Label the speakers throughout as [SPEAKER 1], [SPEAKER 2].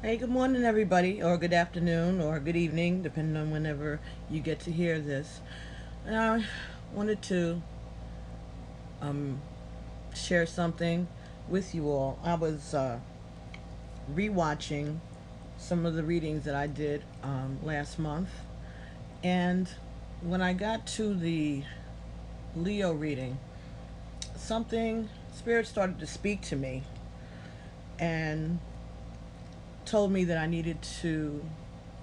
[SPEAKER 1] Hey, good morning, everybody, or good afternoon, or good evening, depending on whenever you get to hear this. And I wanted to um, share something with you all. I was rewatching some of the readings that I did last month, and when I got to the Leo reading, something, Spirit started to speak to me and told me that I needed to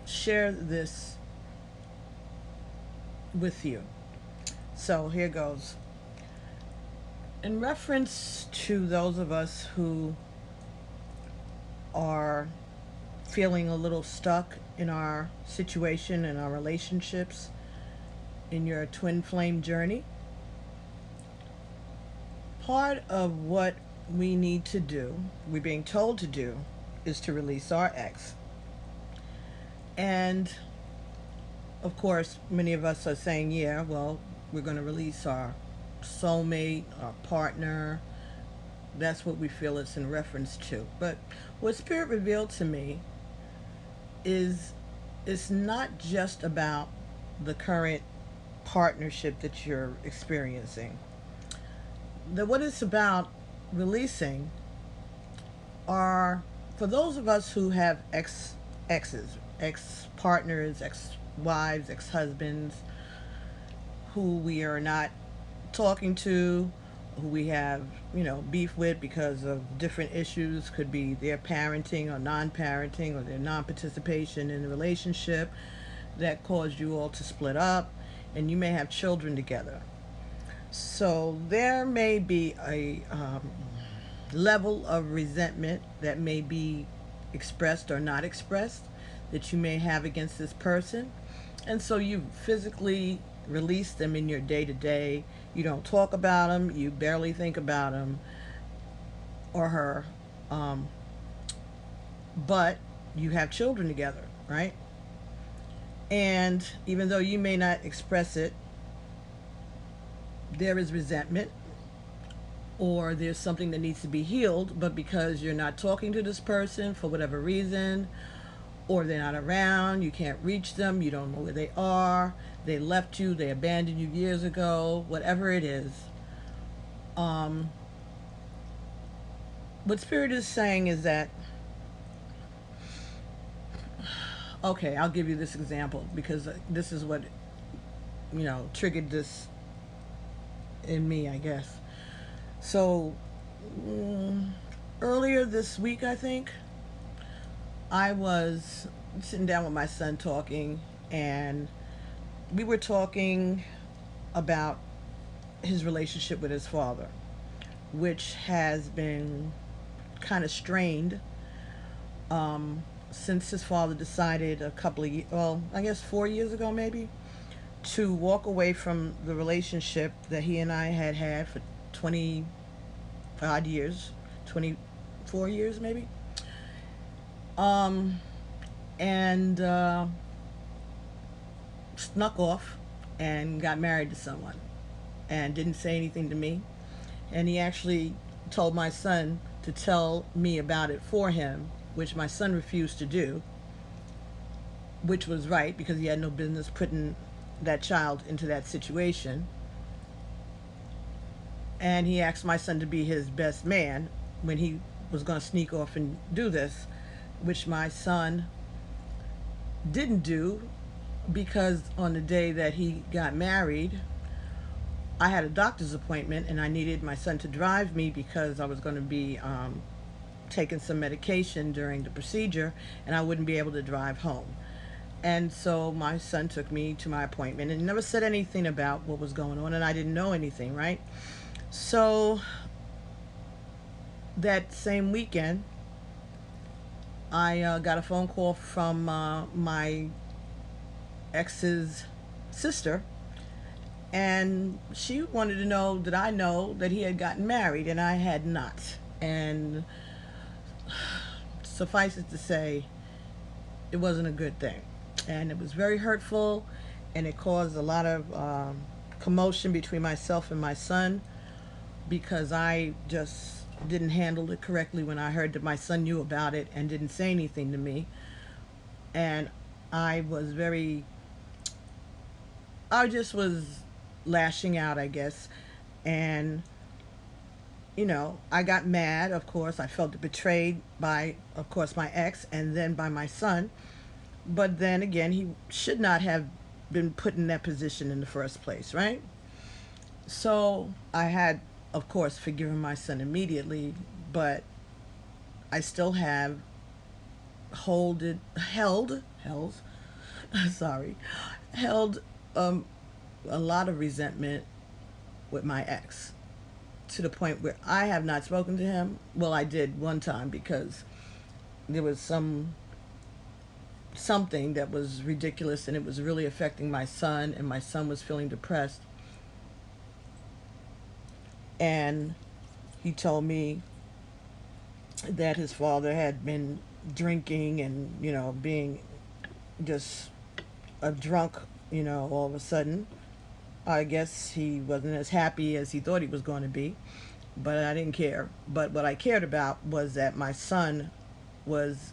[SPEAKER 1] share this with you. So here goes. In reference to those of us who are feeling a little stuck in our situation and our relationships in your twin flame journey, part of what we need to do, we're being told to do, is to release our ex. And of course, many of us are saying, yeah, well, we're going to release our soulmate, our partner. That's what we feel it's in reference to. But what Spirit revealed to me is it's not just about the current partnership that you're experiencing. What it's about releasing are, for those of us who have exes, ex partners, ex wives, ex husbands, who we are not talking to, who we have, beef with because of different issues. Could be their parenting or non-parenting or their non-participation in the relationship that caused you all to split up, and you may have children together. So there may be a level of resentment that may be expressed or not expressed that you may have against this person. And so you physically release them in your day to day. You don't talk about them, you barely think about them or her. Um, but you have children together, right? And even though you may not express it, there is resentment or there's something that needs to be healed, but because you're not talking to this person for whatever reason, or they're not around, you can't reach them, you don't know where they are, they left you, they abandoned you years ago, whatever it is. Um, what Spirit is saying is that, okay, I'll give you this example because this is what, triggered this in me, I guess. So, mm, earlier this week, I think, I was sitting down with my son talking, and we were talking about his relationship with his father, which has been kind of strained since his father decided a couple of well, I guess 4 years ago maybe, to walk away from the relationship that he and I had had for 20 odd years, 24 years maybe. Um, and snuck off and got married to someone and didn't say anything to me. And he actually told my son to tell me about it for him, which my son refused to do, which was right because he had no business putting that child into that situation. And he asked my son to be his best man when he was going to sneak off and do this, which my son didn't do because on the day that he got married, I had a doctor's appointment and I needed my son to drive me because I was going to be taking some medication during the procedure and I wouldn't be able to drive home. And so my son took me to my appointment and never said anything about what was going on, and I didn't know anything, right? So that same weekend, I got a phone call from my ex's sister, and she wanted to know that I know that he had gotten married, and I had not. And suffice it to say, it wasn't a good thing. And it was very hurtful, and it caused a lot of commotion between myself and my son because I just didn't handle it correctly when I heard that my son knew about it and didn't say anything to me. And I was very, I just was lashing out, I guess. And, I got mad, of course. I felt betrayed by, of course, my ex and then by my son. But then again, he should not have been put in that position in the first place, right? So I had, of course, forgiven my son immediately, but I still have held, sorry, held a lot of resentment with my ex to the point where I have not spoken to him. Well, I did one time because there was something that was ridiculous and it was really affecting my son, and my son was feeling depressed. And he told me that his father had been drinking and, being just a drunk, all of a sudden. I guess he wasn't as happy as he thought he was going to be, but I didn't care. But what I cared about was that my son was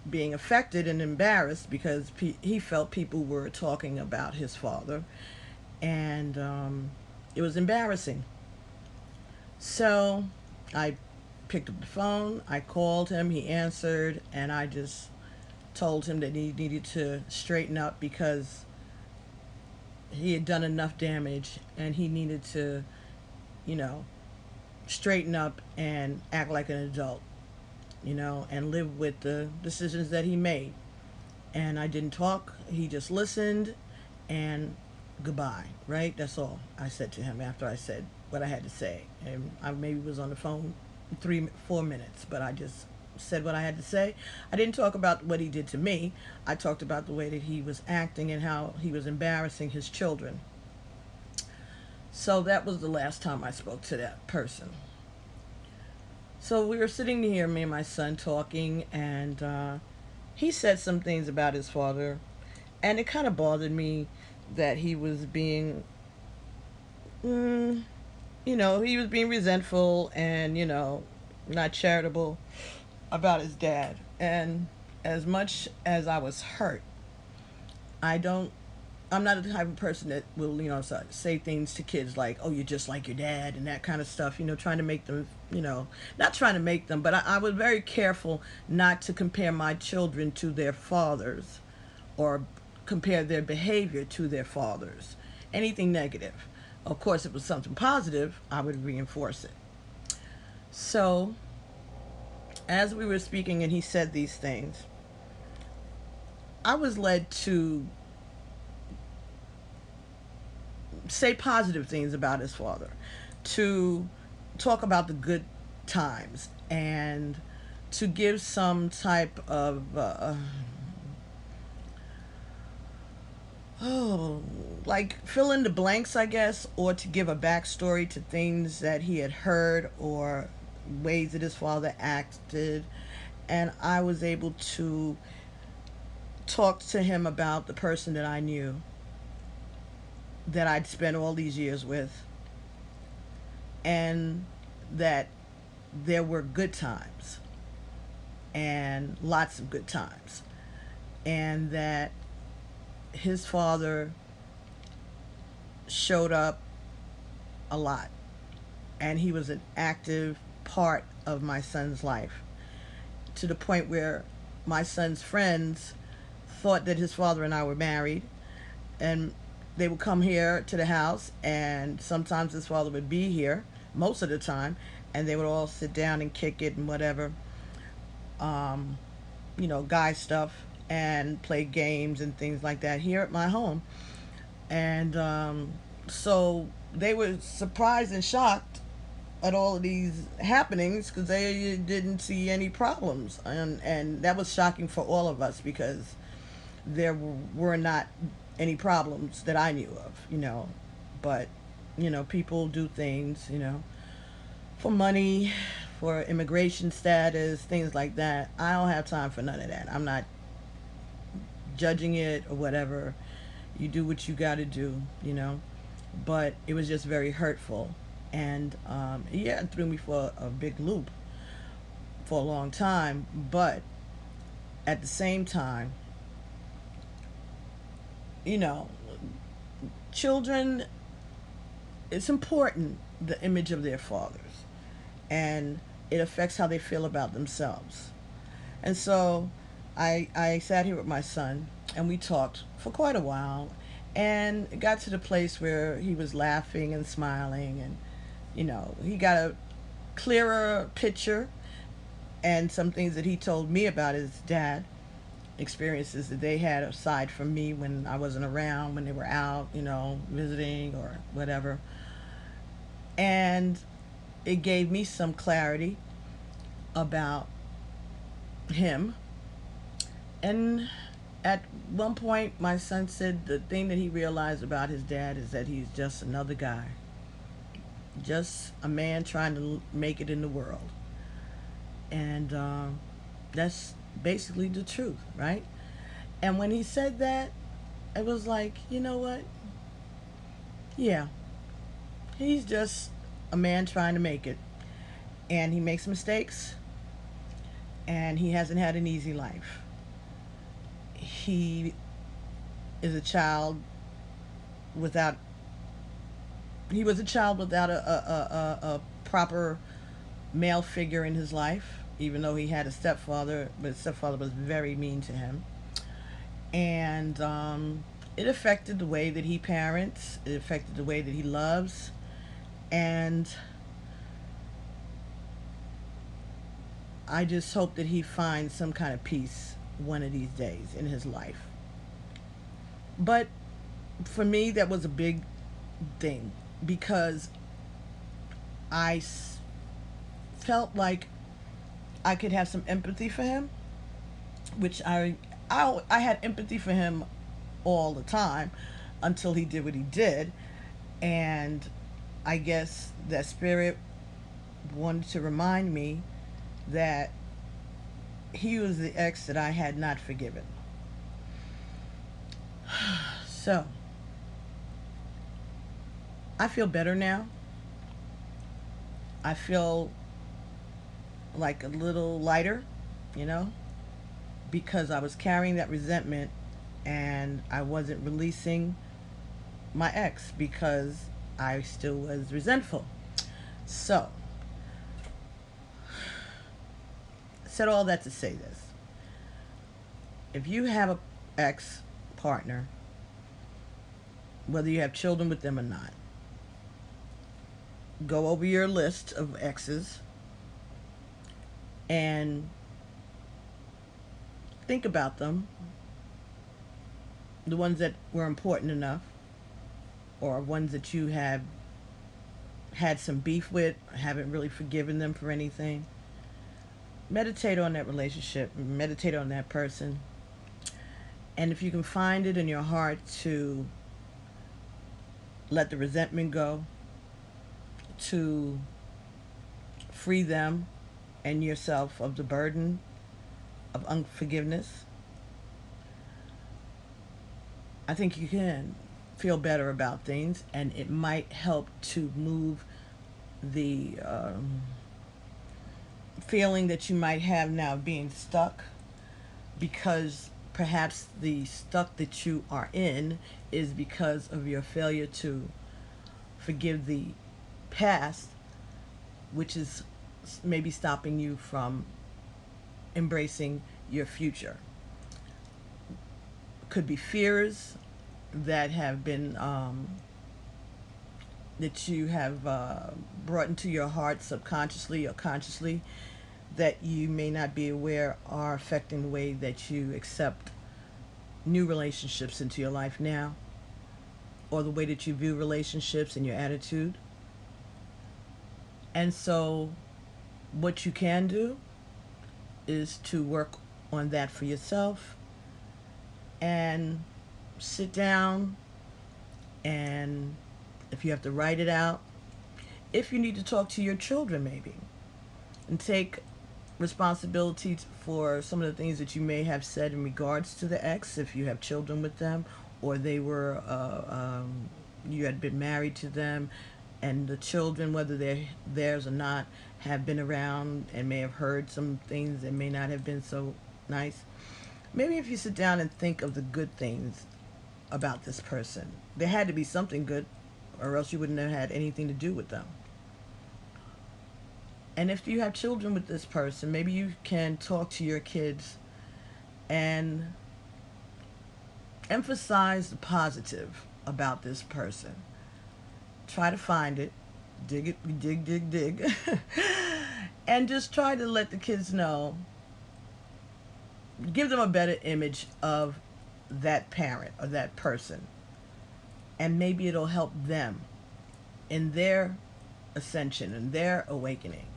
[SPEAKER 1] being affected and embarrassed because he felt people were talking about his father, and it was embarrassing. So I picked up the phone, I called him, he answered, and I just told him that he needed to straighten up because he had done enough damage and he needed to, you know, straighten up and act like an adult, and live with the decisions that he made. And I didn't talk, he just listened, and goodbye, right? That's all I said to him after I said what I had to say. And I maybe was on the phone 4 minutes, but I just said what I had to say. I didn't talk about what he did to me. I talked about the way that he was acting and how he was embarrassing his children. So that was the last time I spoke to that person. So we were sitting here, me and my son, talking, and he said some things about his father, and it kind of bothered me that he was being, he was being resentful and, not charitable about his dad. And as much as I was hurt, I don't I'm not the type of person that will, say things to kids like, "Oh, you're just like your dad," and that kind of stuff. Trying to make them, not trying to make them, but I was very careful not to compare my children to their fathers, or compare their behavior to their fathers. Anything negative. Of course, if it was something positive, I would reinforce it. So, as we were speaking, and he said these things, I was led to say positive things about his father, to talk about the good times, and to give some type of like fill in the blanks, I guess, or to give a backstory to things that he had heard or ways that his father acted. And I was able to talk to him about the person that I knew, that I'd spent all these years with, and that there were good times and lots of good times, and that his father showed up a lot, and he was an active part of my son's life, to the point where my son's friends thought that his father and I were married, and they would come here to the house, and sometimes his father would be here, most of the time, and they would all sit down and kick it and whatever, guy stuff, and play games and things like that here at my home. And so they were surprised and shocked at all of these happenings because they didn't see any problems. And that was shocking for all of us because there were not any problems that I knew of. But, people do things, for money, for immigration status, things like that. I don't have time for none of that. I'm not judging it or whatever. You do what you got to do. But it was just very hurtful And yeah, it threw me for a big loop for a long time. But at the same time, you know, children, it's important, the image of their fathers, and it affects how they feel about themselves. And so I sat here with my son and we talked for quite a while, and it got to the place where he was laughing and smiling, and he got a clearer picture, and some things that he told me about his dad, experiences that they had aside from me when I wasn't around, when they were out, visiting or whatever. And it gave me some clarity about him. And at one point, my son said the thing that he realized about his dad is that he's just another guy, just a man trying to make it in the world. And that's basically the truth, right? And when he said that, it was like, you know what? Yeah, he's just a man trying to make it. And he makes mistakes, and he hasn't had an easy life. He is a child without, he was a child without a proper male figure in his life, even though he had a stepfather, but his stepfather was very mean to him. And it affected the way that he parents, it affected the way that he loves. And I just hope that he finds some kind of peace one of these days in his life. But for me, that was a big thing because I felt like I could have some empathy for him, which I had empathy for him all the time until he did what he did. And I guess that spirit wanted to remind me that he was the ex that I had not forgiven. So I feel better now. I feel like a little lighter, you know, because I was carrying that resentment and I wasn't releasing my ex because I still was resentful. So, said all that to say this. If you have a ex partner, whether you have children with them or not, go over your list of exes and think about them, the ones that were important enough or ones that you have had some beef with, haven't really forgiven them for anything. Meditate on that relationship, meditate on that person. And if you can find it in your heart to let the resentment go, to free them and yourself of the burden of unforgiveness, I think you can feel better about things, and it might help to move the feeling that you might have now of being stuck, because perhaps the stuck that you are in is because of your failure to forgive the past, which is maybe stopping you from embracing your future. Could be fears that have been that you have brought into your heart subconsciously or consciously that you may not be aware are affecting the way that you accept new relationships into your life now, or the way that you view relationships and your attitude. And so what you can do is to work on that for yourself and sit down, and if you have to write it out, if you need to talk to your children maybe and take responsibility for some of the things that you may have said in regards to the ex, if you have children with them, or they were you had been married to them and the children, whether they're theirs or not, have been around and may have heard some things that may not have been so nice. Maybe if you sit down and think of the good things about this person, there had to be something good, or else you wouldn't have had anything to do with them. And if you have children with this person, maybe you can talk to your kids and emphasize the positive about this person. Try to find it, dig it, dig, and just try to let the kids know, give them a better image of that parent or that person. And maybe it'll help them in their ascension and their awakening,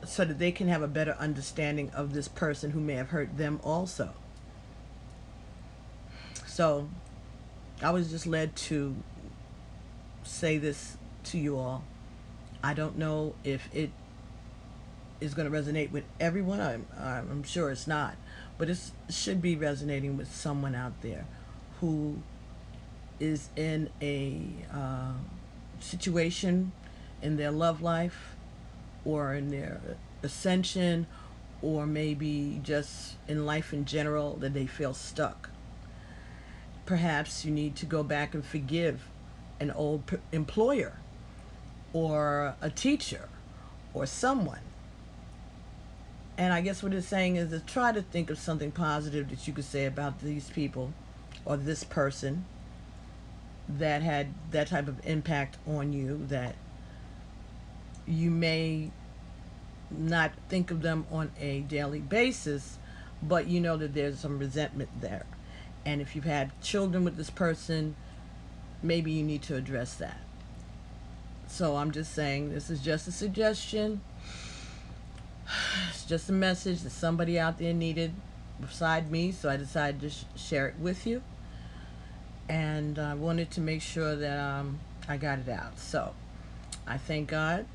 [SPEAKER 1] so that they can have a better understanding of this person who may have hurt them also. So I was just led to say this to you all. I don't know if it is going to resonate with everyone. I'm sure it's not, but it should be resonating with someone out there who is in a situation in their love life, or in their ascension, or maybe just in life in general, that they feel stuck. Perhaps you need to go back and forgive an old employer, or a teacher, or someone. And I guess what it's saying is to try to think of something positive that you could say about these people or this person that had that type of impact on you, that you may not think of them on a daily basis, but you know that there's some resentment there. And if you've had children with this person, maybe you need to address that. So I'm just saying, this is just a suggestion. It's just a message that somebody out there needed beside me, so I decided to share it with you. And I wanted to make sure that I got it out. So I thank God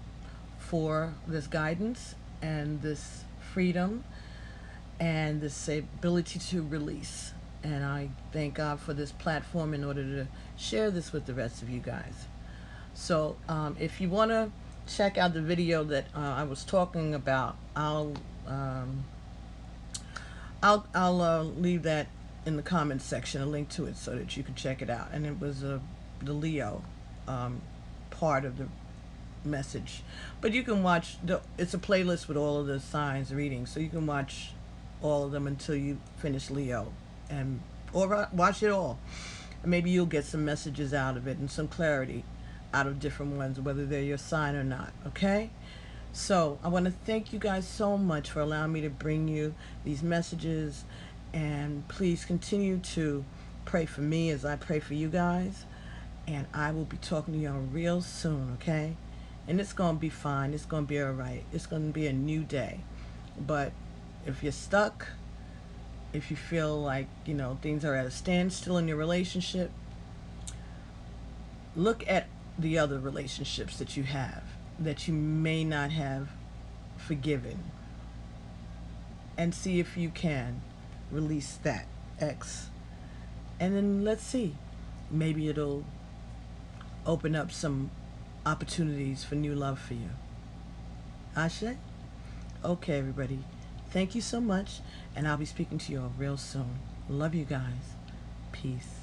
[SPEAKER 1] for this guidance and this freedom and this ability to release. And I thank God for this platform in order to share this with the rest of you guys. So if you want to check out the video that I was talking about, I'll leave that in the comments section, a link to it, so that you can check it out. And it was the Leo part of the message, but you can watch it's a playlist with all of the signs readings, so you can watch all of them until you finish Leo, and or watch it all, and maybe you'll get some messages out of it and some clarity out of different ones, whether they're your sign or not. Okay, so I want to thank you guys so much for allowing me to bring you these messages, and please continue to pray for me as I pray for you guys, and I will be talking to y'all real soon. Okay, and it's going to be fine. It's going to be all right. It's going to be a new day. But if you're stuck, if you feel like, things are at a standstill in your relationship, look at the other relationships that you have that you may not have forgiven, and see if you can release that ex. And then let's see. Maybe it'll open up some opportunities for new love for you. Ashe? Okay, everybody. Thank you so much, and I'll be speaking to you all real soon. Love you guys. Peace.